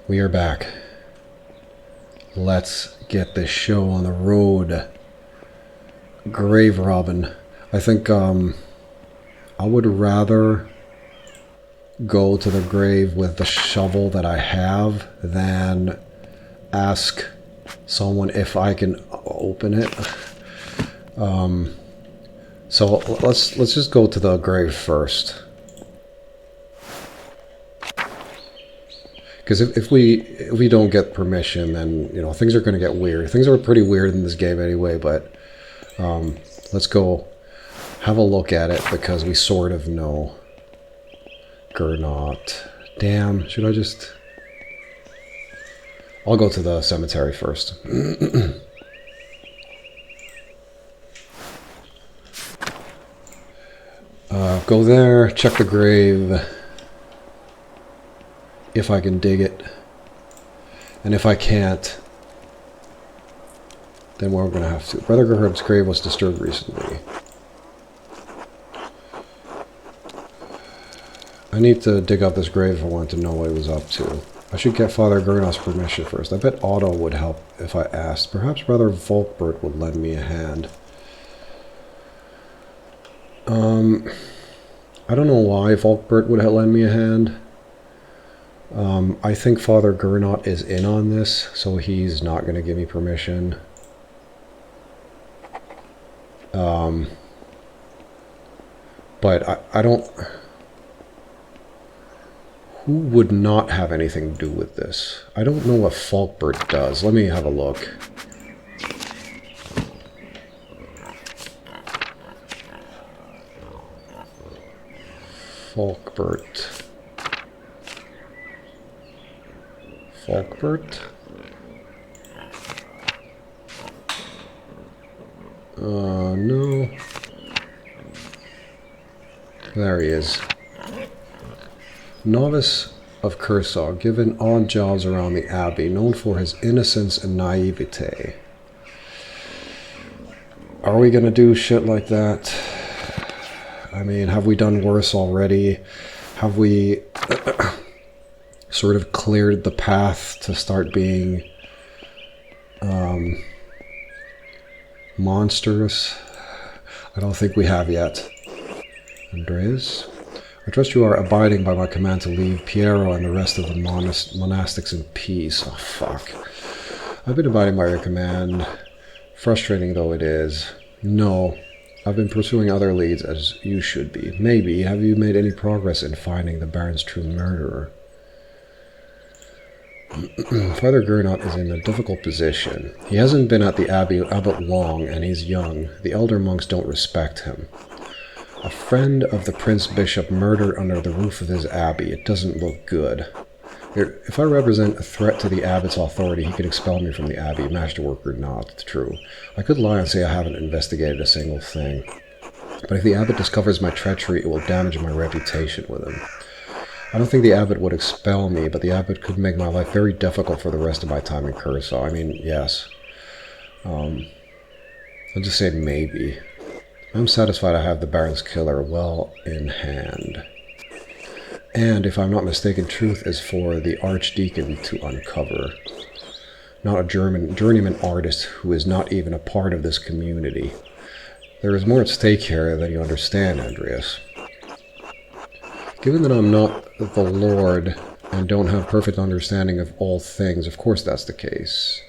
We are back. Let's get this show on the road. Grave robbing. I think I would rather go to the grave with the shovel that I have than ask someone if I can open it. So let's just go to the grave first. Because if we don't get permission, then things are going to get weird. Things are pretty weird in this game anyway. But let's go have a look at it because we sort of know. Gernot. Damn. Should I just? I'll go to the cemetery first. Go there. Check the grave. If I can dig it. And if I can't, then we're going to have to. Brother Gerhard's grave was disturbed recently. I need to dig up this grave if I want to know what he was up to. I should get Father Gernot's permission first. I bet Otto would help if I asked. Perhaps Brother Volkbert would lend me a hand. I don't know why Volkbert would lend me a hand. I think Father Gernot is in on this, so he's not going to give me permission. But I don't... Who would not have anything to do with this? I don't know what Volkbert does. Let me have a look. Volkbert. No. There he is. Novice of Cursaw, given odd jobs around the Abbey, known for his innocence and naivete. Are we gonna do shit like that? I mean, have we done worse already? Have we sort of cleared the path to start being monstrous? I don't think we have yet. Andreas? I trust you are abiding by my command to leave Piero and the rest of the monastics in peace. Oh, fuck. I've been abiding by your command, frustrating though it is. No, I've been pursuing other leads as you should be. Maybe. Have you made any progress in finding the Baron's true murderer? Father Gernot is in a difficult position. He hasn't been at the abbot long, and he's young. The elder monks don't respect him. A friend of the Prince Bishop murdered under the roof of his abbey. It doesn't look good. If I represent a threat to the abbot's authority, he could expel me from the abbey, masterwork or not. True. I could lie and say I haven't investigated a single thing. But if the abbot discovers my treachery, it will damage my reputation with him. I don't think the abbot would expel me, but the abbot could make my life very difficult for the rest of my time in Cursaw. I mean, yes. I'll just say maybe. I'm satisfied I have the Baron's killer well in hand. And, if I'm not mistaken, truth is for the Archdeacon to uncover. Not a journeyman artist who is not even a part of this community. There is more at stake here than you understand, Andreas. Given that I'm not the Lord and don't have perfect understanding of all things, of course that's the case.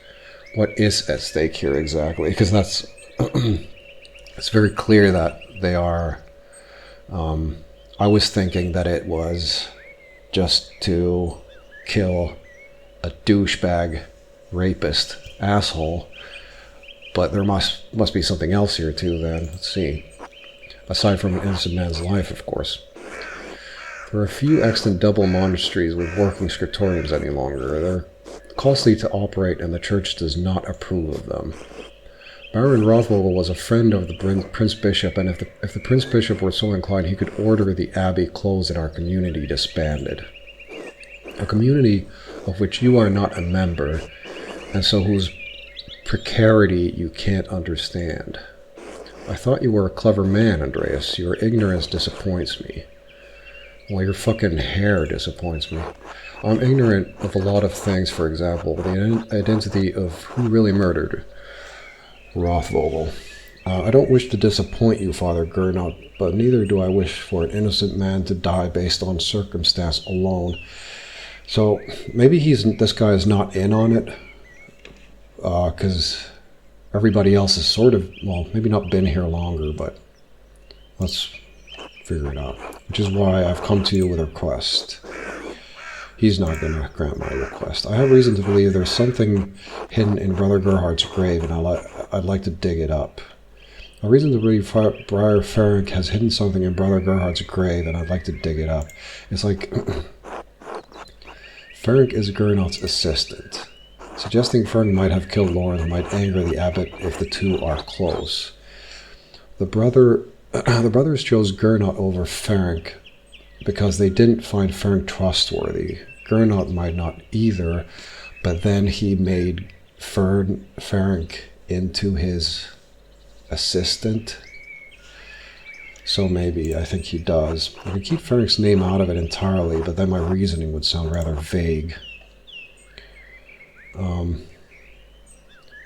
What is at stake here exactly? Because that's... it's very clear that they are... I was thinking that it was just to kill a douchebag, rapist, asshole. But there must be something else here too then. Let's see. Aside from an innocent man's life, of course. There are few extant double monasteries with working scriptoriums any longer. They're costly to operate and the church does not approve of them. Baron Rothvogel was a friend of the Prince Bishop, and if the Prince Bishop were so inclined, he could order the abbey closed and our community disbanded. A community of which you are not a member, and so whose precarity you can't understand. I thought you were a clever man, Andreas. Your ignorance disappoints me. Well, your fucking hair disappoints me. I'm ignorant of a lot of things, for example, the identity of who really murdered Rothvogel. I don't wish to disappoint you, Father Gernot, but neither do I wish for an innocent man to die based on circumstance alone. So maybe this guy is not in on it, because everybody else is sort of, well, maybe not been here longer, but let's figure it out. Which is why I've come to you with a request. He's not going to grant my request. I have reason to believe there's something hidden in Brother Gerhardt's grave, and I'd like to dig it up. A reason to believe Briar Ferenc has hidden something in Brother Gerhardt's grave, and I'd like to dig it up. It's like Ferenc is Gernot's assistant. Suggesting Ferenc might have killed Lawrence might anger the abbot if the two are close. The brothers chose Gernot over Ferenc because they didn't find Ferenc trustworthy. Gernot might not either, but then he made Ferenc into his assistant. So maybe, I think he does. I could keep Ferenc's name out of it entirely, but then my reasoning would sound rather vague.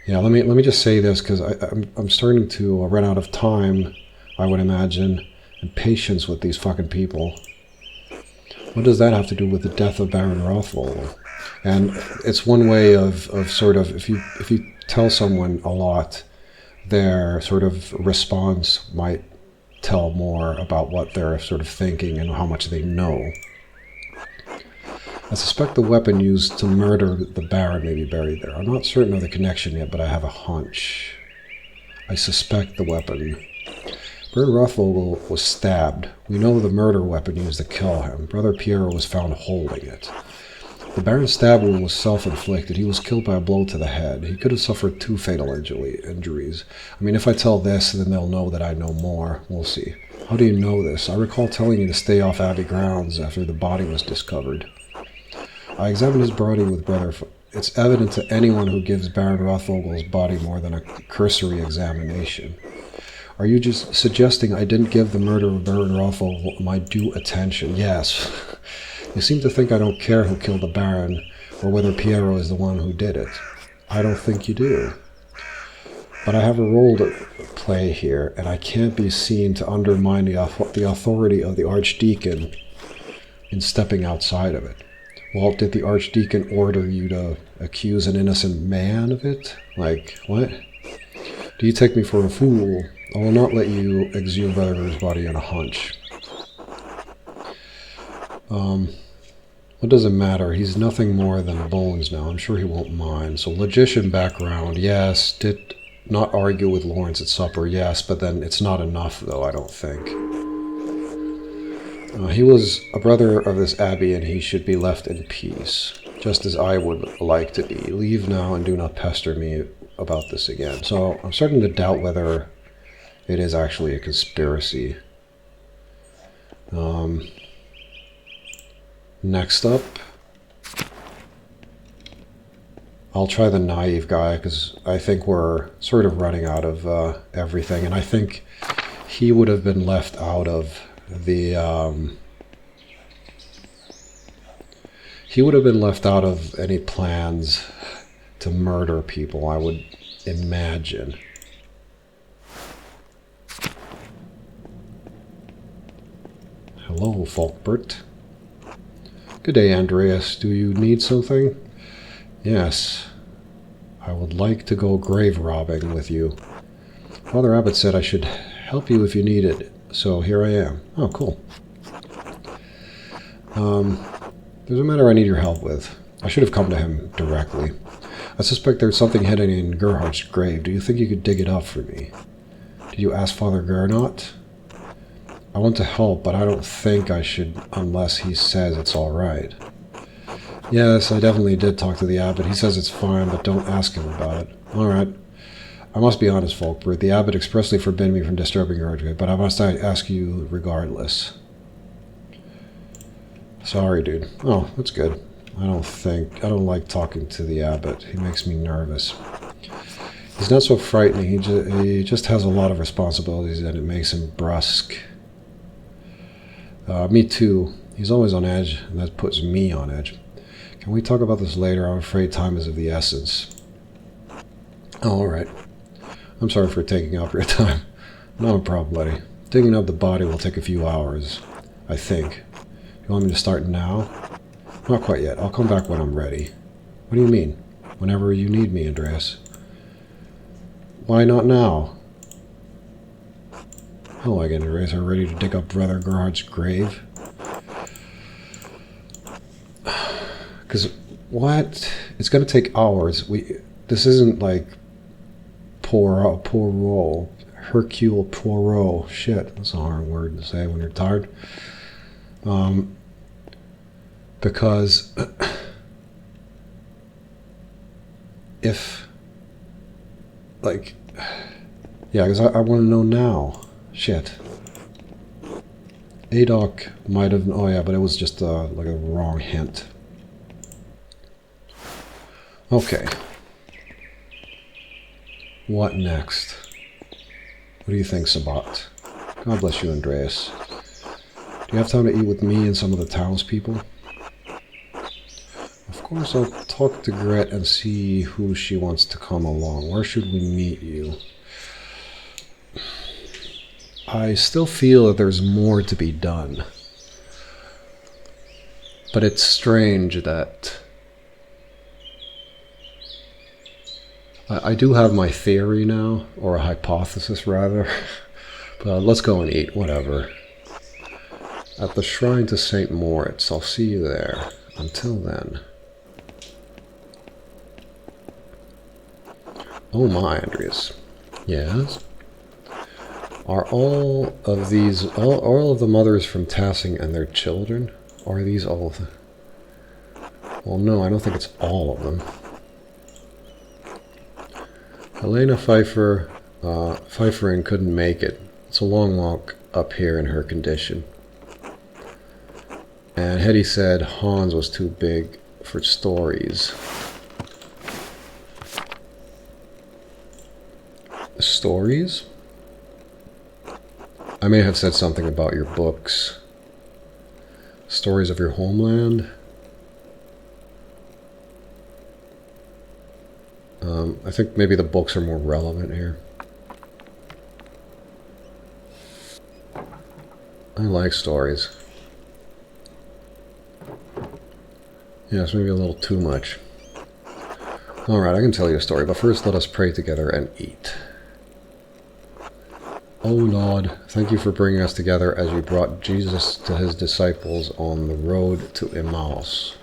Yeah, let me just say this, because I'm starting to run out of time, I would imagine, and patience with these fucking people. What does that have to do with the death of Baron Rothvogel? And it's one way of sort of, if you tell someone a lot, their sort of response might tell more about what they're sort of thinking and how much they know. I suspect the weapon used to murder the Baron may be buried there. I'm not certain of the connection yet, but I have a hunch. I suspect the weapon. Baron Rothvogel was stabbed. We know the murder weapon used to kill him. Brother Piero was found holding it. The Baron's stab wound was self-inflicted. He was killed by a blow to the head. He could have suffered 2 fatal injuries. I mean, if I tell this, then they'll know that I know more. We'll see. How do you know this? I recall telling you to stay off Abbey grounds after the body was discovered. I examined his body with Brother... It's evident to anyone who gives Baron Rothvogel's body more than a cursory examination. Are you just suggesting I didn't give the murder of Baron Rothvogel my due attention? Yes. You seem to think I don't care who killed the Baron, or whether Piero is the one who did it. I don't think you do. But I have a role to play here, and I can't be seen to undermine the authority of the Archdeacon in stepping outside of it. Well, did the Archdeacon order you to accuse an innocent man of it? Like, what? Do you take me for a fool? I will not let you exhume Brother's body on a hunch. What does it matter? He's nothing more than bones now. I'm sure he won't mind. So, logician background, yes. Did not argue with Lawrence at supper, yes. But then it's not enough, though, I don't think. He was a brother of this abbey, and he should be left in peace, just as I would like to be. Leave now and do not pester me about this again. So, I'm starting to doubt whether it is actually a conspiracy. Next up, I'll try the naive guy, because I think we're sort of running out of everything, and I think he would have been left out of the... he would have been left out of any plans to murder people, I would imagine. Hello, Folkbert. Good day, Andreas. Do you need something? Yes. I would like to go grave robbing with you. Father Abbot said I should help you if you need it, so here I am. Oh, cool. There's a matter I need your help with. I should have come to him directly. I suspect there's something hidden in Gerhardt's grave. Do you think you could dig it up for me? Did you ask Father Gernot? I want to help, but I don't think I should unless he says it's all right. Yes, I definitely did talk to the abbot. He says it's fine, but don't ask him about it. All right. I must be honest, Folkbert. The abbot expressly forbid me from disturbing your grave, but I must ask you regardless. Sorry, dude. Oh, that's good. I don't like talking to the abbot. He makes me nervous. He's not so frightening. He just has a lot of responsibilities, and it makes him brusque. Me too. He's always on edge, and that puts me on edge. Can we talk about this later? I'm afraid time is of the essence. Oh, alright. I'm sorry for taking up your time. Not a problem, buddy. Digging up the body will take a few hours, I think. You want me to start now? Not quite yet. I'll come back when I'm ready. What do you mean? Whenever you need me, Andreas. Why not now? Hello again, Andreas. Are you ready to dig up Brother Gerhardt's grave? Because, what? It's going to take hours. This isn't like Poirot. Hercule Poirot. Shit, that's a hard word to say when you're tired. Because if, like, yeah, because I want to know now. Shit. Adoc might have, oh yeah, but it was just like a wrong hint. Okay. What next? What do you think, Sabat? God bless you, Andreas. Do you have time to eat with me and some of the townspeople? Of course, I'll talk to Gret and see who she wants to come along. Where should we meet you? I still feel that there's more to be done. But it's strange that I do have my theory now, or a hypothesis rather. But let's go and eat, whatever. At the shrine to St. Moritz. I'll see you there. Until then. Oh my, Andreas. Yes? Are all of these, all of the mothers from Tassing and their children? Or are these all of them? Well, no, I don't think it's all of them. Helena Pfeifferin couldn't make it. It's a long walk up here in her condition. And Hetty said Hans was too big for stories. Stories? I may have said something about your books. Stories of your homeland? I think maybe the books are more relevant here. I like stories. Yes, maybe a little too much. Alright, I can tell you a story, but first let us pray together and eat. O Lord, thank you for bringing us together as you brought Jesus to his disciples on the road to Emmaus.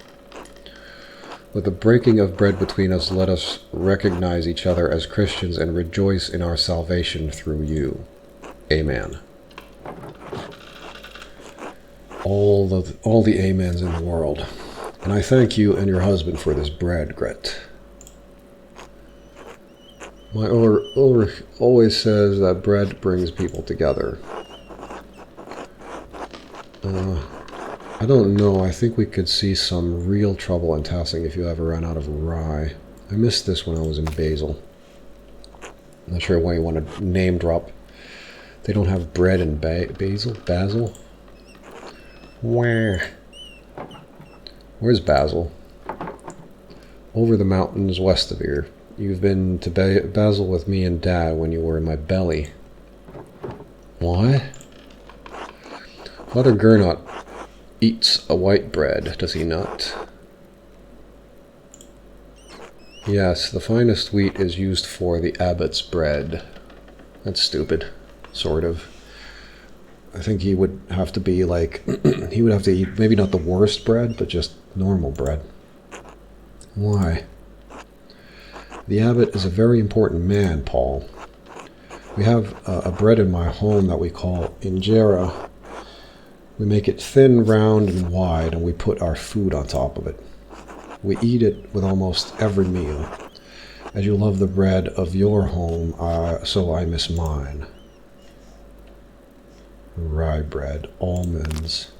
With the breaking of bread between us, let us recognize each other as Christians and rejoice in our salvation through you. Amen. All the amens in the world. And I thank you and your husband for this bread, Gret. My Ulrich always says that bread brings people together. I don't know. I think we could see some real trouble in Tassing if you ever ran out of rye. I missed this when I was in Basel. I'm not sure why you want to name drop. They don't have bread in Basel? Basel? Where? Where's Basel? Over the mountains west of here. You've been to Basel with me and Dad when you were in my belly. What? Father Gernot eats a white bread, does he not? Yes, the finest wheat is used for the abbot's bread. That's stupid. Sort of. I think he would have to be like, he would have to eat maybe not the worst bread, but just normal bread. Why? The abbot is a very important man, Paul. We have a bread in my home that we call injera. We make it thin, round, and wide, and we put our food on top of it. We eat it with almost every meal. As you love the bread of your home, so I miss mine. Rye bread, almonds.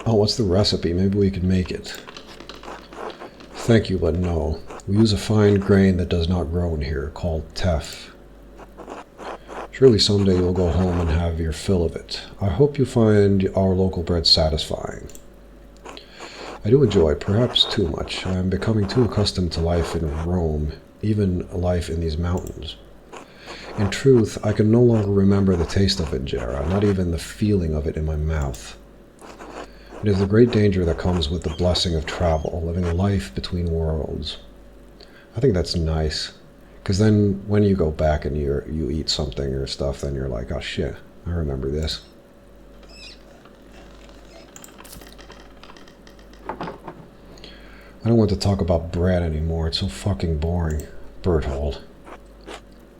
Oh, what's the recipe? Maybe we could make it. Thank you, but no. We use a fine grain that does not grow in here, called teff. Surely someday you'll go home and have your fill of it. I hope you find our local bread satisfying. I do enjoy, perhaps too much. I am becoming too accustomed to life in Rome, even life in these mountains. In truth, I can no longer remember the taste of injera, not even the feeling of it in my mouth. It is the great danger that comes with the blessing of travel, living a life between worlds. I think that's nice, because then when you go back and you eat something or stuff, then you're like, oh shit, I remember this. I don't want to talk about bread anymore. It's so fucking boring. Berthold.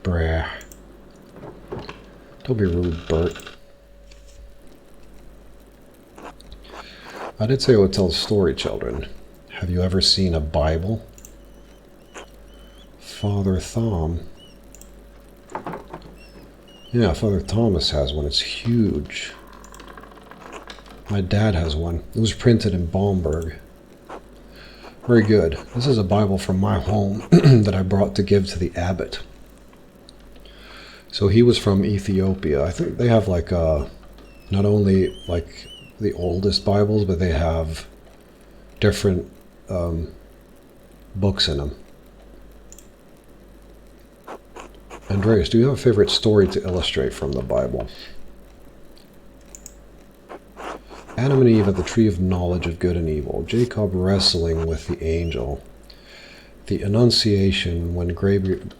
Brah. Don't be rude, Bert. I did say I would tell a story, children. Have you ever seen a Bible? Father Thom. Yeah, Father Thomas has one. It's huge. My dad has one. It was printed in Bamberg. Very good. This is a Bible from my home that I brought to give to the abbot. So he was from Ethiopia. I think they have like not only like the oldest Bibles, but they have different books in them. Andreas, do you have a favorite story to illustrate from the Bible? Adam and Eve at the tree of knowledge of good and evil. Jacob wrestling with the angel. The Annunciation when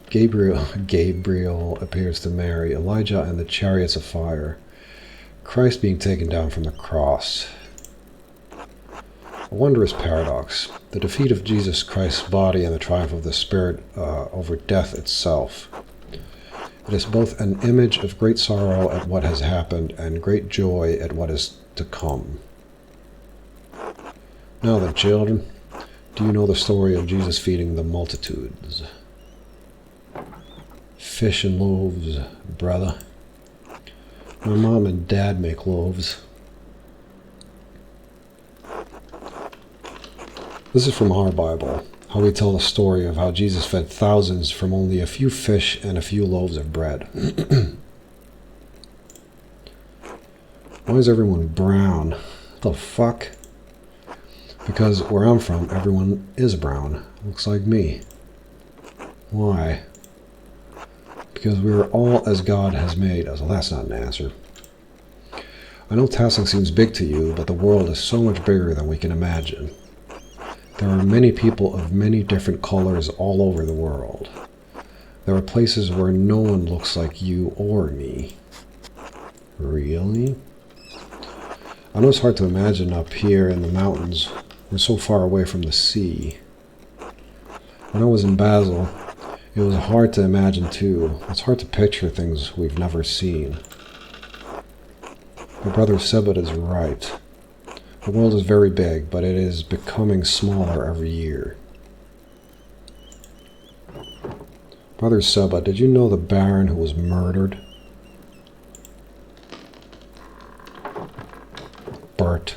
Gabriel appears to Mary. Elijah and the chariots of fire. Christ being taken down from the cross. A wondrous paradox. The defeat of Jesus Christ's body and the triumph of the Spirit over death itself. It is both an image of great sorrow at what has happened and great joy at what is to come. Now then, children, do you know the story of Jesus feeding the multitudes? Fish and loaves, brother. My mom and dad make loaves. This is from our Bible, how we tell the story of how Jesus fed thousands from only a few fish and a few loaves of bread. Why is everyone brown? What the fuck? Because where I'm from, everyone is brown. Looks like me. Why? Because we are all as God has made us. Well, that's not an answer. I know tasking seems big to you, but the world is so much bigger than we can imagine. There are many people of many different colors all over the world. There are places where no one looks like you or me. Really? I know it's hard to imagine up here in the mountains. We're so far away from the sea. When I was in Basel, it was hard to imagine too. It's hard to picture things we've never seen. My brother Sebet is right. The world is very big, but it is becoming smaller every year. Brother Sebet, did you know the Baron who was murdered? Bert.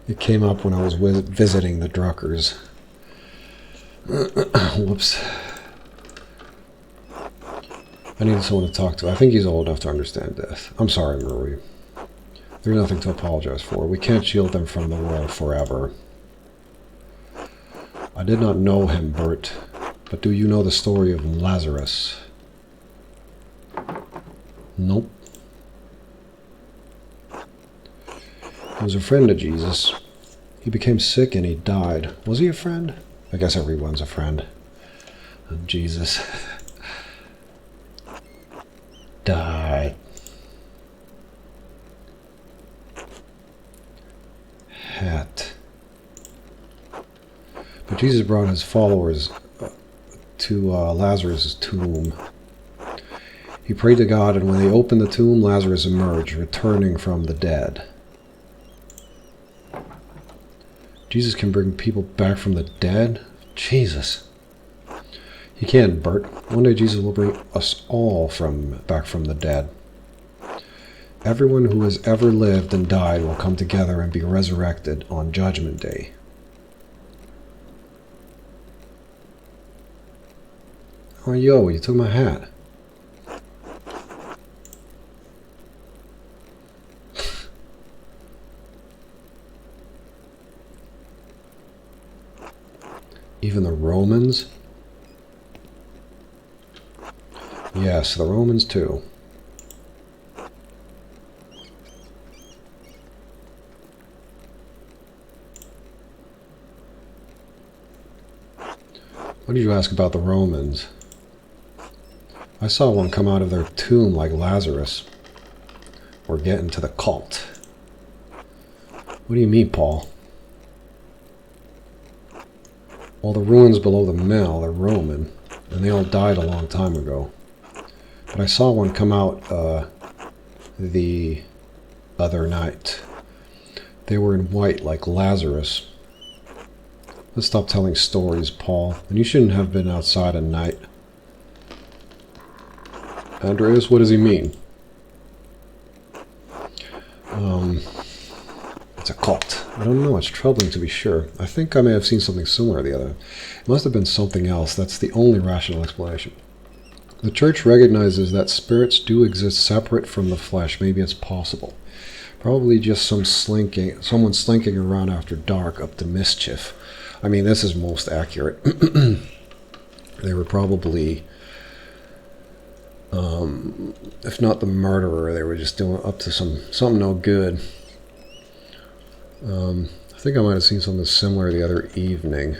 It came up when I was visiting the Druckers. Whoops. I needed someone to talk to. I think he's old enough to understand death. I'm sorry, Marie. There's nothing to apologize for. We can't shield them from the world forever. I did not know him, Bert, but do you know the story of Lazarus? Nope. He was a friend of Jesus. He became sick and he died. Was he a friend? I guess everyone's a friend of Jesus. Died. Hat. But Jesus brought his followers to Lazarus' tomb. He prayed to God, and when they opened the tomb, Lazarus emerged, returning from the dead. Jesus can bring people back from the dead? Jesus. He can, Bert. One day Jesus will bring us all back from the dead. Everyone who has ever lived and died will come together and be resurrected on Judgment Day. Oh, yo, you took my hat. Even the Romans? Yes, the Romans too. What did you ask about the Romans? I saw one come out of their tomb like Lazarus. We're getting to the cult. What do you mean, Paul? Well, the ruins below the mill are Roman, and they all died a long time ago. But I saw one come out the other night. They were in white like Lazarus. Let's stop telling stories, Paul. And you shouldn't have been outside at night. Andreas, what does he mean? It's a cult. I don't know, it's troubling to be sure. I think I may have seen something similar the other. It must have been something else. That's the only rational explanation. The church recognizes that spirits do exist separate from the flesh. Maybe it's possible. Probably just someone slinking around after dark up to mischief. I mean, this is most accurate. They were probably, if not the murderer, they were just doing up to something no good. I think I might have seen something similar the other evening.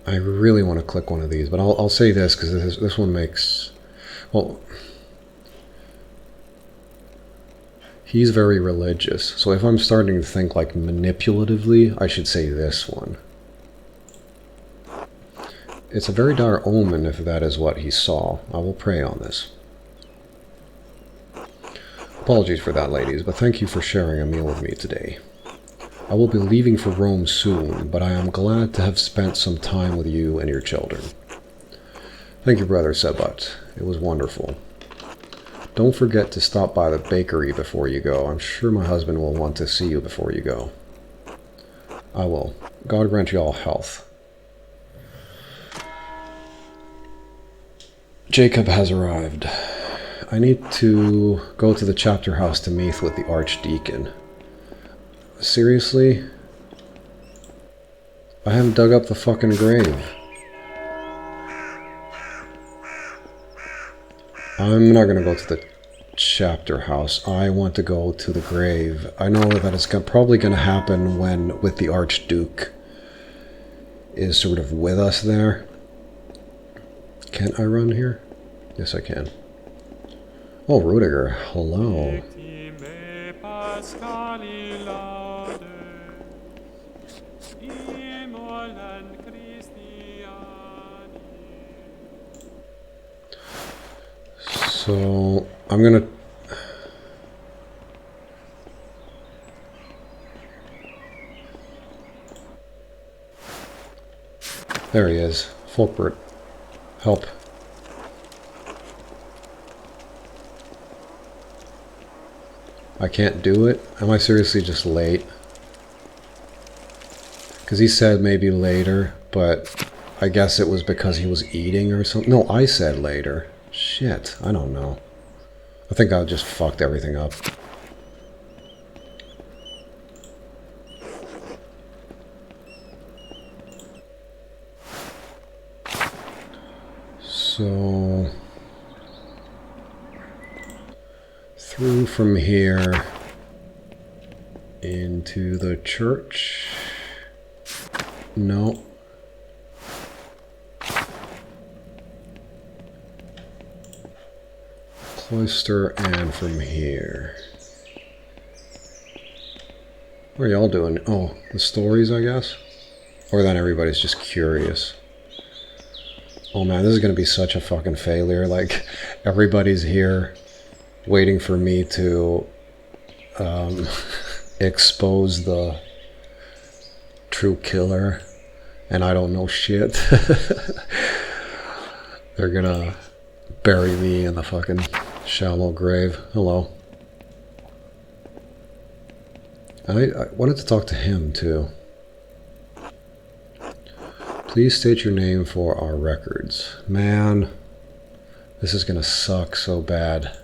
I really want to click one of these, but I'll say this because this one makes, well, he's very religious. So if I'm starting to think like manipulatively, I should say this one. It's a very dire omen if that is what he saw. I will pray on this. Apologies for that, ladies, but thank you for sharing a meal with me today. I will be leaving for Rome soon, but I am glad to have spent some time with you and your children. Thank you, Brother Sebat. It was wonderful. Don't forget to stop by the bakery before you go. I'm sure my husband will want to see you before you go. I will. God grant you all health. Jacob has arrived. I need to go to the chapter house to meet with the archdeacon. Seriously? I haven't dug up the fucking grave. I'm not gonna go to the chapter house. I want to go to the grave. I know that it's probably gonna happen with the Archduke is sort of with us there. Can I run here? Yes, I can. Oh, Rudiger, hello. So, I'm gonna... There he is. Folkbert. Help. I can't do it? Am I seriously just late? Because he said maybe later, but I guess it was because he was eating or something. No, I said later. Shit, I don't know. I think I just fucked everything up. So... through from here into the church. No. Cloister and from here. What are y'all doing? Oh, the stories, I guess? Or then everybody's just curious. Oh man, this is gonna be such a fucking failure. Like, everybody's here waiting for me to expose the true killer, and I don't know shit. They're gonna bury me in the fucking shallow grave. Hello. I wanted to talk to him too. Please state your name for our records. Man, this is gonna suck so bad.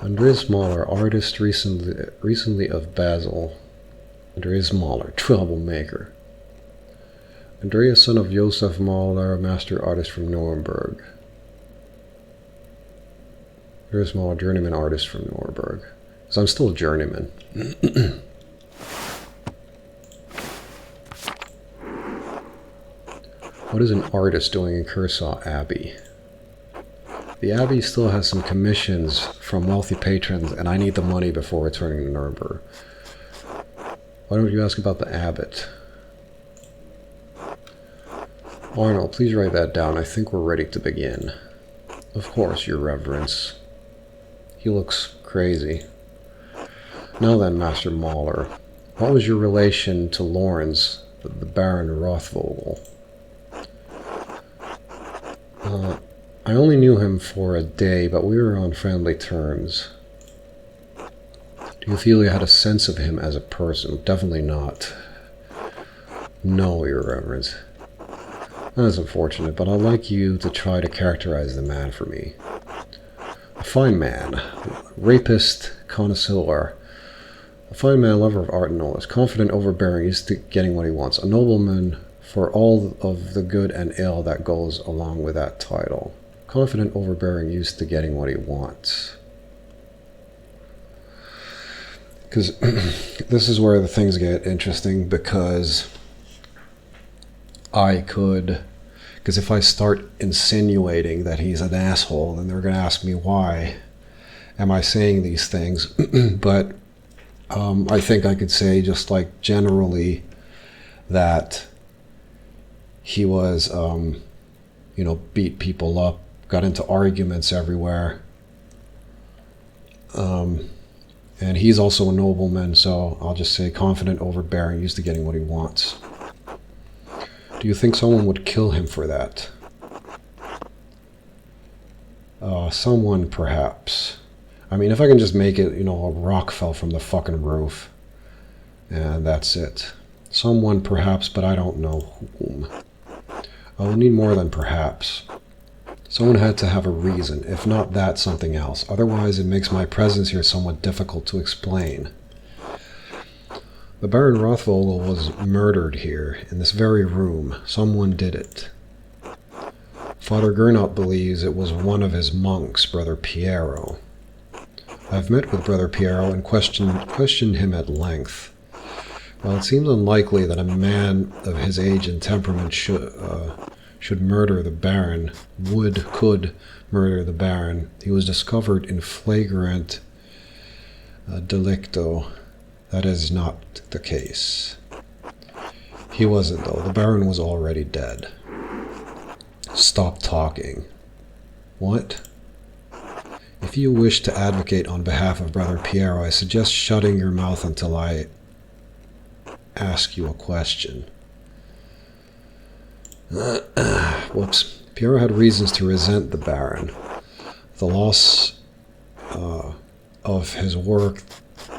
Andreas Mahler, artist recently of Basel. Andreas Mahler, troublemaker. Andreas, son of Josef Mahler, master artist from Nuremberg. Andreas Mahler, journeyman artist from Nuremberg. So I'm still a journeyman. What is an artist doing in Kershaw Abbey? The Abbey still has some commissions from wealthy patrons, and I need the money before returning to Nuremberg. Why don't you ask about the abbot? Arnold, please write that down. I think we're ready to begin. Of course, Your Reverence. He looks crazy. Now then, Master Mahler, what was your relation to Lorenz, the Baron Rothvogel? I only knew him for a day, but we were on friendly terms. Do you feel you had a sense of him as a person? Definitely not. No, Your Reverence. That is unfortunate, but I'd like you to try to characterize the man for me. A fine man, rapist, connoisseur. A fine man, lover of art and knowledge, confident, overbearing, used to getting what he wants. A nobleman for all of the good and ill that goes along with that title. Confident, overbearing, used to getting what he wants. Because this is where the things get interesting, because if I start insinuating that he's an asshole, then they're going to ask me why am I saying these things. But I think I could say just like generally that he was, beat people up, got into arguments everywhere. And he's also a nobleman, so I'll just say confident, overbearing, used to getting what he wants. Do you think someone would kill him for that? Someone, perhaps. I mean, if I can just make it, a rock fell from the fucking roof. And that's it. Someone, perhaps, but I don't know whom. I will need more than perhaps. Someone had to have a reason, if not that, something else. Otherwise, it makes my presence here somewhat difficult to explain. The Baron Rothvogel was murdered here, in this very room. Someone did it. Father Gernot believes it was one of his monks, Brother Piero. I've met with Brother Piero and questioned him at length. While it seems unlikely that a man of his age and temperament should murder the Baron, could murder the Baron, he was discovered in flagrant delicto. That is not the case. He wasn't, though. The Baron was already dead. Stop talking. What? If you wish to advocate on behalf of Brother Piero, I suggest shutting your mouth until I ask you a question. Whoops. Piero had reasons to resent the Baron. The loss of his work,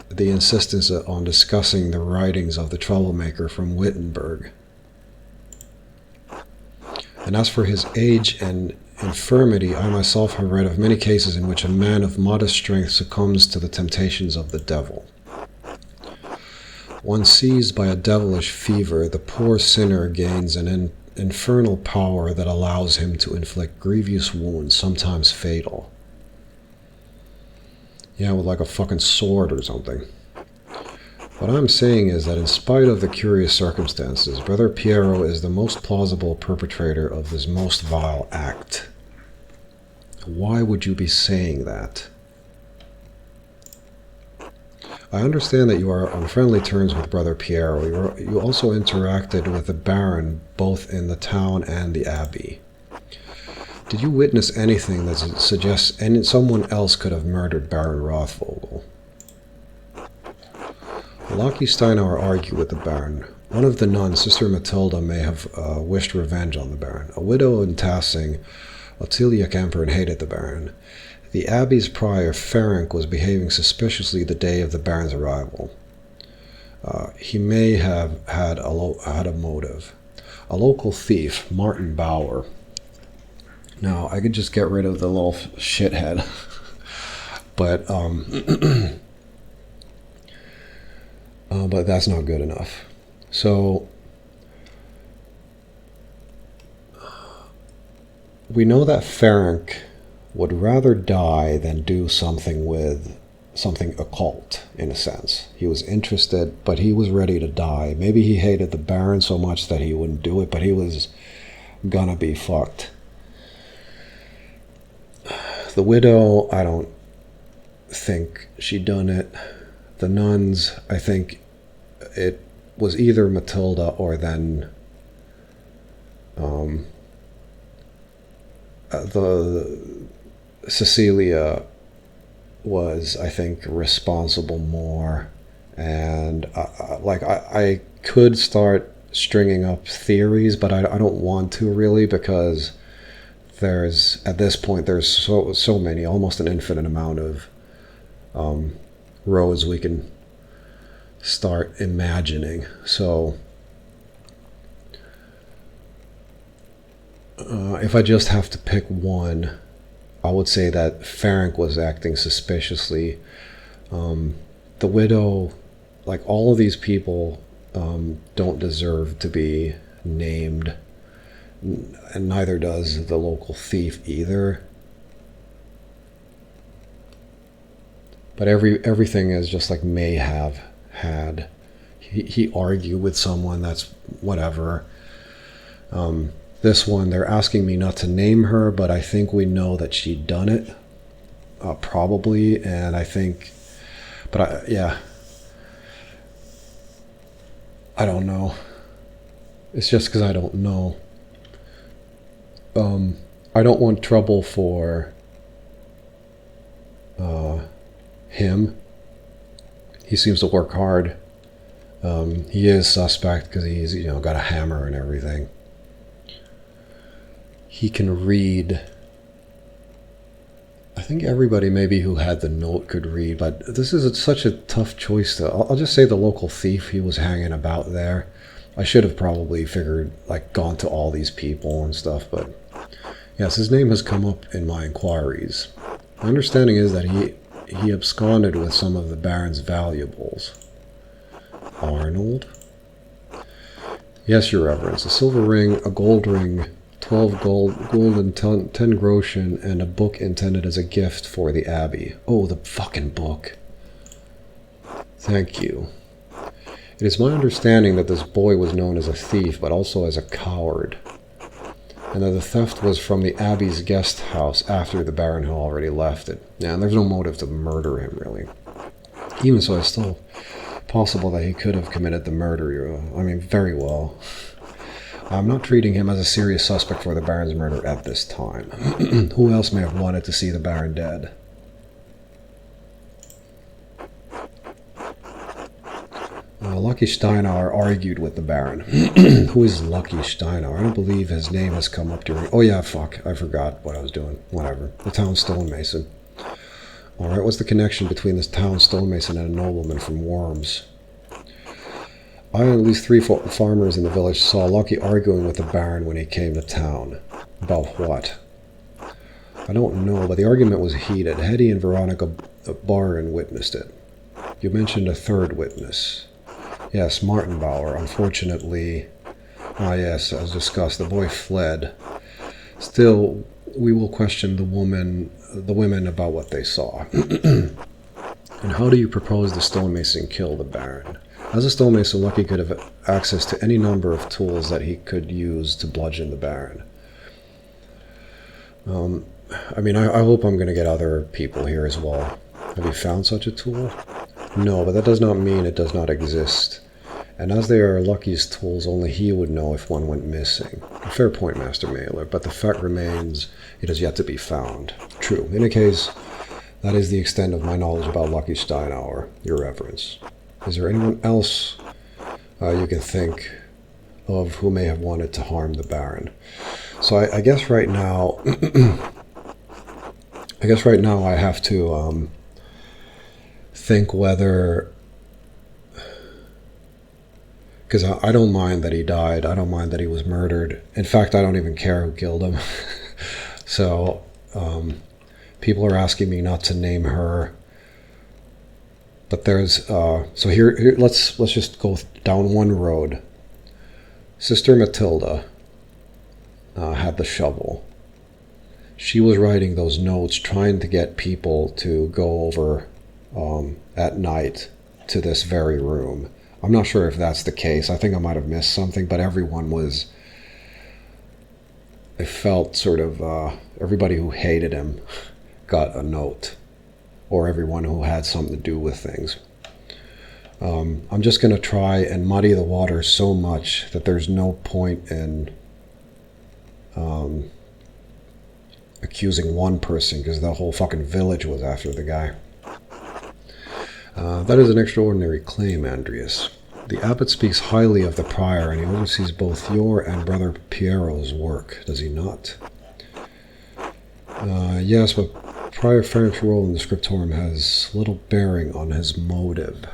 the insistence on discussing the writings of the troublemaker from Wittenberg. And as for his age and infirmity, I myself have read of many cases in which a man of modest strength succumbs to the temptations of the devil. Once seized by a devilish fever, the poor sinner gains an infernal power that allows him to inflict grievous wounds, sometimes fatal. Yeah, with like a fucking sword or something. What I'm saying is that in spite of the curious circumstances, Brother Piero is the most plausible perpetrator of this most vile act. Why would you be saying that? I understand that you are on friendly terms with Brother Piero. You also interacted with the Baron both in the town and the Abbey. Did you witness anything that suggests someone else could have murdered Baron Rothvogel? Loki Steinauer argued with the Baron. One of the nuns, Sister Matilda, may have wished revenge on the Baron. A widow in Tassing, Ottilia Kemper, hated the Baron. The Abbey's prior, Ferenc, was behaving suspiciously the day of the Baron's arrival. He may have had a motive. A local thief, Martin Bauer. Now, I could just get rid of the little shithead, but but that's not good enough. So we know that Ferenc would rather die than do something with something occult, in a sense. He was interested, but he was ready to die. Maybe he hated the Baron so much that he wouldn't do it, but he was gonna be fucked. The widow, I don't think she done it. The nuns, I think it was either Matilda or then the Cecilia was, I think, responsible more. And I could start stringing up theories, but I don't want to really, because there's, at this point, there's so many, almost an infinite amount of roads we can start imagining. So if I just have to pick one, I would say that Ferenc was acting suspiciously. The widow, like all of these people, don't deserve to be named, and neither does the local thief either. But everything is just like may have had. He argued with someone, that's whatever. This one, they're asking me not to name her, but I think we know that she'd done it, probably, and I think, yeah, I don't know. It's just because I don't know. I don't want trouble for him. He seems to work hard. He is suspect because he's, got a hammer and everything. He can read. I think everybody maybe who had the note could read, but this is such a tough choice. I'll just say the local thief, he was hanging about there. I should have probably figured, gone to all these people and stuff, but yes, his name has come up in my inquiries. My understanding is that he absconded with some of the Baron's valuables. Arnold? Yes, Your Reverence. A silver ring, a gold ring, 12 gold and 10 groschen, and a book intended as a gift for the Abbey. Oh, the fucking book. Thank you. It is my understanding that this boy was known as a thief, but also as a coward, and that the theft was from the Abbey's guest house after the Baron had already left it. Yeah, and there's no motive to murder him, really. Even so, it's still possible that he could have committed the murder. I mean, very well. I'm not treating him as a serious suspect for the Baron's murder at this time. Who else may have wanted to see the Baron dead? Lucky Steinauer argued with the Baron. Who is Lucky Steinauer? I don't believe his name has come up during... Oh yeah, fuck. I forgot what I was doing. Whatever. The town stonemason. Alright, what's the connection between this town stonemason and a nobleman from Worms? I and at least 3 farmers in the village saw Lucky arguing with the Baron when he came to town. About what? I don't know, but the argument was heated. Hetty and Veronica Baron witnessed it. You mentioned a third witness. Yes, Martin Bauer. Unfortunately... Ah yes, as discussed, the boy fled. Still, we will question the women about what they saw. And how do you propose the stonemason kill the Baron? As a stonemason, Lucky could have access to any number of tools that he could use to bludgeon the Baron. I mean, I hope I'm going to get other people here as well. Have you found such a tool? No, but that does not mean it does not exist. And as they are Lucky's tools, only he would know if one went missing. A fair point, Master Mailer, but the fact remains it is yet to be found. True. In any case, that is the extent of my knowledge about Lucky Steinauer, Your Reverence. Is there anyone else you can think of who may have wanted to harm the Baron? So I guess right now, I have to think whether Because I don't mind that he died. I don't mind that he was murdered. In fact, I don't even care who killed him. So, people are asking me not to name her. But there's, so here let's just go down one road. Sister Matilda had the shovel. She was writing those notes, trying to get people to go over at night to this very room. I'm not sure if that's the case. I think I might have missed something, but everyone was... It felt sort of... everybody who hated him got a note. Or everyone who had something to do with things. I'm just going to try and muddy the water so much that there's no point in accusing one person, because the whole fucking village was after the guy. That is an extraordinary claim, Andreas. The abbot speaks highly of the prior, and he oversees both your and Brother Piero's work, does he not? Yes, but Prior Ferenc's role in the scriptorium has little bearing on his motive.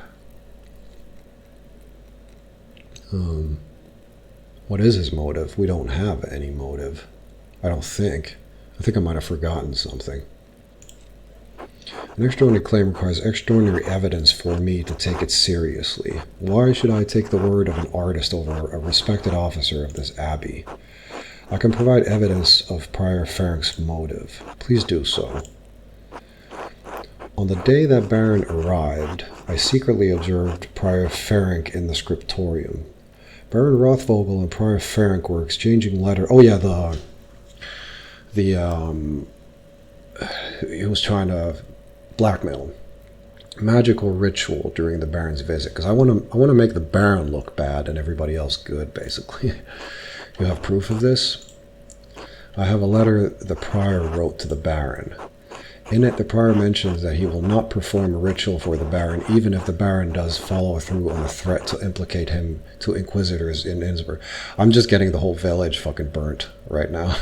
What is his motive? We don't have any motive. I don't think. I think I might have forgotten something. An extraordinary claim requires extraordinary evidence for me to take it seriously. Why should I take the word of an artist over a respected officer of this abbey? I can provide evidence of Prior Ferenc's motive. Please do so. On the day that Baron arrived, I secretly observed Prior Ferenc in the scriptorium. Baron Rothvogel and Prior Ferenc were exchanging letters. Oh yeah, he was trying to blackmail him. Magical ritual during the Baron's visit, because I want to make the Baron look bad and everybody else good, basically. You have proof of this? I have a letter the Prior wrote to the Baron. In it, the Prior mentions that he will not perform a ritual for the Baron, even if the Baron does follow through on the threat to implicate him to inquisitors in Innsbruck. I'm just getting the whole village fucking burnt right now.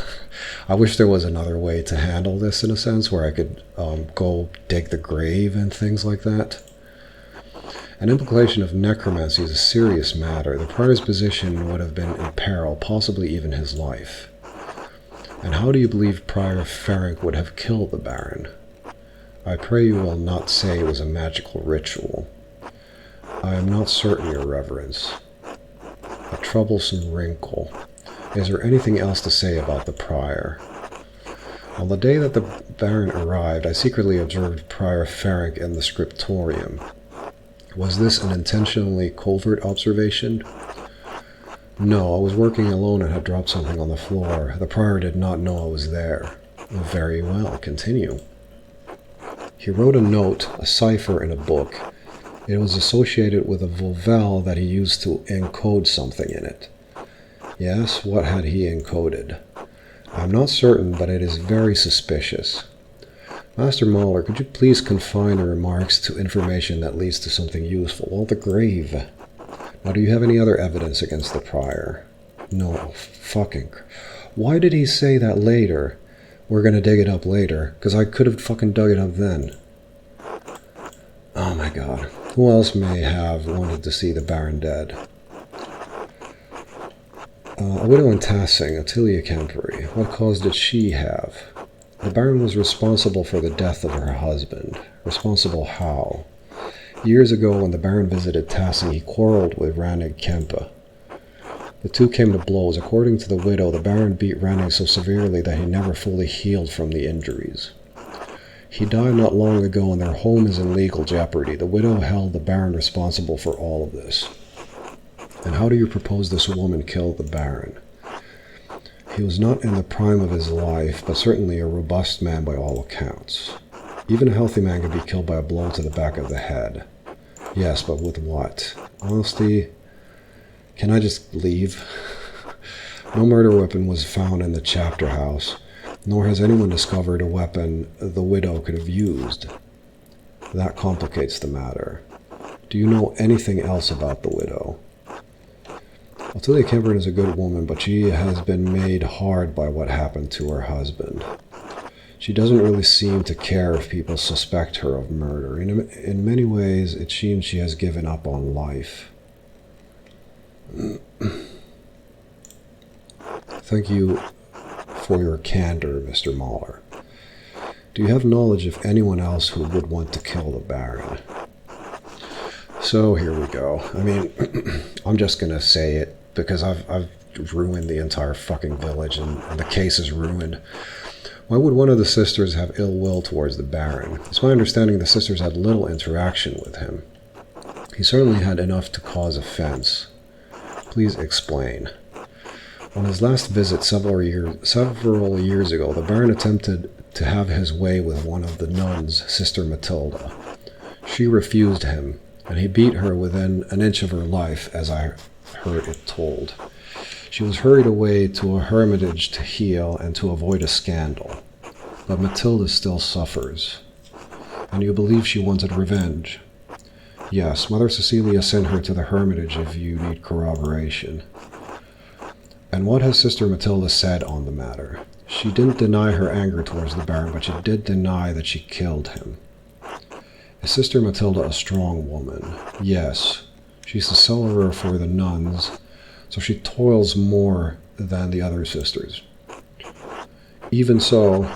I wish there was another way to handle this, in a sense, where I could go dig the grave and things like that. An implication of necromancy is a serious matter. The Prior's position would have been in peril, possibly even his life. And how do you believe Prior Ferenc would have killed the Baron? I pray you will not say it was a magical ritual. I am not certain, Your Reverence. A troublesome wrinkle. Is there anything else to say about the Prior? On the day that the Baron arrived, I secretly observed Prior Ferenc in the scriptorium. Was this an intentionally covert observation? No, I was working alone and had dropped something on the floor. The Prior did not know I was there. Very well, continue. He wrote a note, a cipher in a book. It was associated with a volvel that he used to encode something in it. Yes, what had he encoded? I'm not certain, but it is very suspicious. Master Mahler, could you please confine your remarks to information that leads to something useful? Well, the grave. Now, do you have any other evidence against the Prior? No, fucking... Why did he say that later? We're gonna dig it up later, because I could have fucking dug it up then. Oh my god. Who else may have wanted to see the Baron dead? A widow in Tassing, Attilia Kempery. What cause did she have? The Baron was responsible for the death of her husband. Responsible how? Years ago, when the Baron visited Tassing, he quarreled with Ranig Kempe. The two came to blows. According to the widow, the Baron beat Ranig so severely that he never fully healed from the injuries. He died not long ago, and their home is in legal jeopardy. The widow held the Baron responsible for all of this. And how do you propose this woman killed the Baron? He was not in the prime of his life, but certainly a robust man by all accounts. Even a healthy man can be killed by a blow to the back of the head. Yes, but with what? Honesty? Can I just leave? No murder weapon was found in the chapter house, nor has anyone discovered a weapon the widow could have used. That complicates the matter. Do you know anything else about the widow? Attilia Kempery is a good woman, but she has been made hard by what happened to her husband. She doesn't really seem to care if people suspect her of murder. In many ways, it seems she has given up on life. Thank you for your candor, Mr. Mahler. Do you have knowledge of anyone else who would want to kill the Baron? So here we go. I mean, I'm just going to say it because I've ruined the entire fucking village and the case is ruined. Why would one of the sisters have ill will towards the Baron? It's my understanding the sisters had little interaction with him. He certainly had enough to cause offense. Please explain. On his last visit several years ago, the Baron attempted to have his way with one of the nuns, Sister Matilda. She refused him, and he beat her within an inch of her life, as I heard it told. She was hurried away to a hermitage to heal and to avoid a scandal. But Matilda still suffers. And you believe she wanted revenge? Yes, Mother Cecilia sent her to the hermitage if you need corroboration. And what has Sister Matilda said on the matter? She didn't deny her anger towards the Baron, but she did deny that she killed him. Is Sister Matilda a strong woman? Yes. She's the cellarer for the nuns, so she toils more than the other sisters. Even so,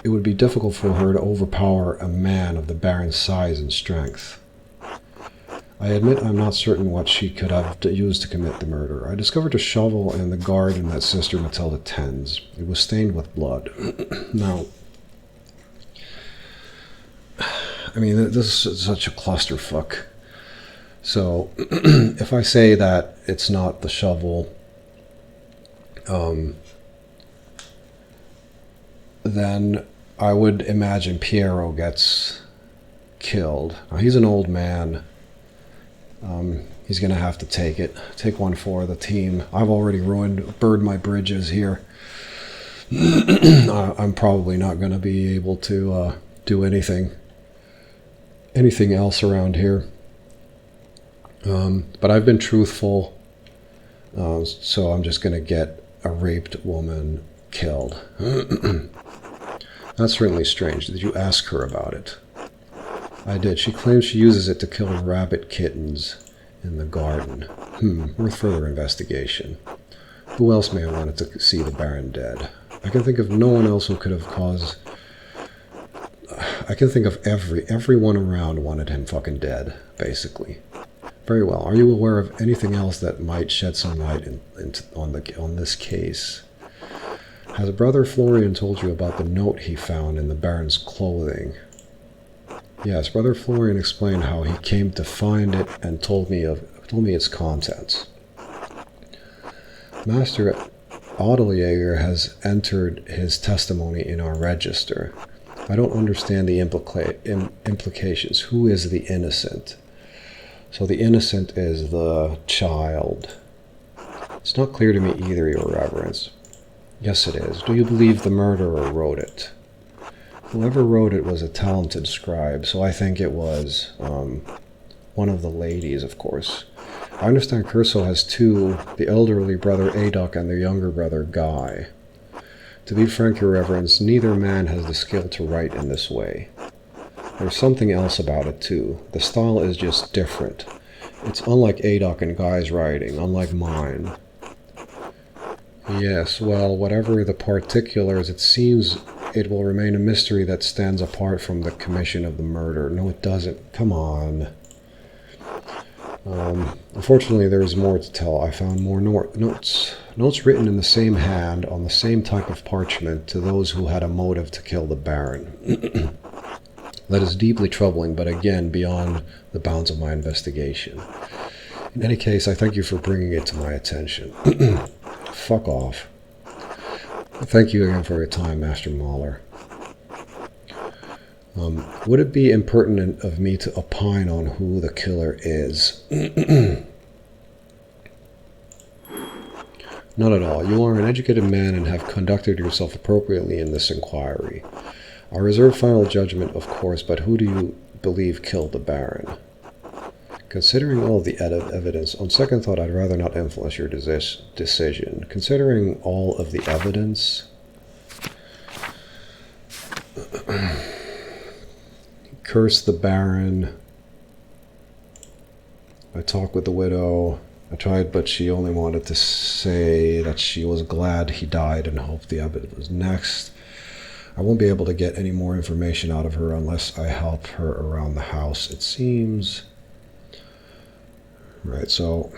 it would be difficult for her to overpower a man of the Baron's size and strength. I admit I'm not certain what she could have used to commit the murder. I discovered a shovel in the garden that Sister Matilda tends. It was stained with blood. Now, I mean, this is such a clusterfuck. So, if I say that it's not the shovel, then I would imagine Piero gets killed. Now, he's an old man. He's going to have to take one for the team. I've already burned my bridges here. I'm probably not going to be able to do anything else around here. But I've been truthful, so I'm just going to get a raped woman killed. That's certainly strange. Did you ask her about it? I did. She claims she uses it to kill rabbit kittens in the garden. Worth further investigation. Who else may have wanted to see the Baron dead? I can think of no one else who could have caused... I can think of everyone around wanted him fucking dead, basically. Very well. Are you aware of anything else that might shed some light on this case? Has Brother Florian told you about the note he found in the Baron's clothing? Yes, Brother Florian explained how he came to find it and told me its contents. Master Adeljäger has entered his testimony in our register. I don't understand the implications. Who is the innocent? So the innocent is the child. It's not clear to me either, Your Reverence. Yes, it is. Do you believe the murderer wrote it? Whoever wrote it was a talented scribe, so I think it was one of the ladies, of course. I understand Curso has two, the elderly brother Adok and the younger brother Guy. To be frank, Your Reverence, neither man has the skill to write in this way. There's something else about it, too. The style is just different. It's unlike Adok and Guy's writing, unlike mine. Yes, well, whatever the particulars, it seems it will remain a mystery that stands apart from the commission of the murder. No, it doesn't. Come on. Unfortunately, there is more to tell. I found more notes written in the same hand on the same type of parchment to those who had a motive to kill the Baron. That is deeply troubling, but again, beyond the bounds of my investigation. In any case, I thank you for bringing it to my attention. Fuck off. Thank you again for your time, Master Mahler. Would it be impertinent of me to opine on who the killer is? Not at all. You are an educated man and have conducted yourself appropriately in this inquiry. I reserve final judgment, of course, but who do you believe killed the Baron? Considering all of the evidence, on second thought, I'd rather not influence your decision. Considering all of the evidence... Curse the Baron. I talk with the widow. I tried, but she only wanted to say that she was glad he died and hoped the abbot was next. I won't be able to get any more information out of her unless I help her around the house. It seems... Right, so...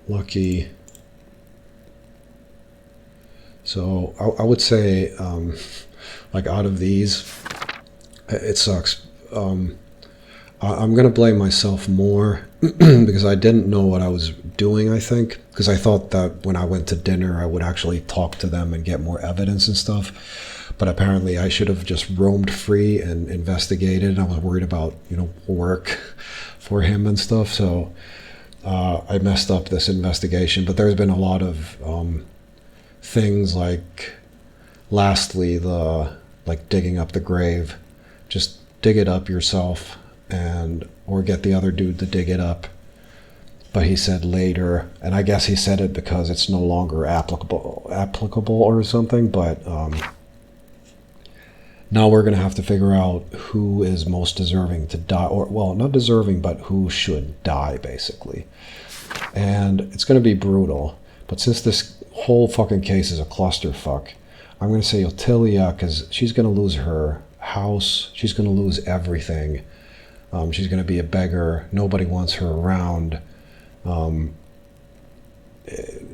Lucky. So I would say, like out of these, it sucks. I'm going to blame myself more because I didn't know what I was doing, I think. Because I thought that when I went to dinner, I would actually talk to them and get more evidence and stuff. But apparently I should have just roamed free and investigated. I was worried about, work for him and stuff. So I messed up this investigation. But there's been a lot of things like, lastly, like digging up the grave. Just dig it up yourself, or get the other dude to dig it up. But he said later, and I guess he said it because it's no longer applicable or something. But now we're going to have to figure out who is most deserving to die, or, well, not deserving, but who should die, basically. And it's going to be brutal. But since this whole fucking case is a clusterfuck, I'm going to say Ottilia, because she's going to lose her house. She's going to lose everything. She's going to be a beggar. Nobody wants her around.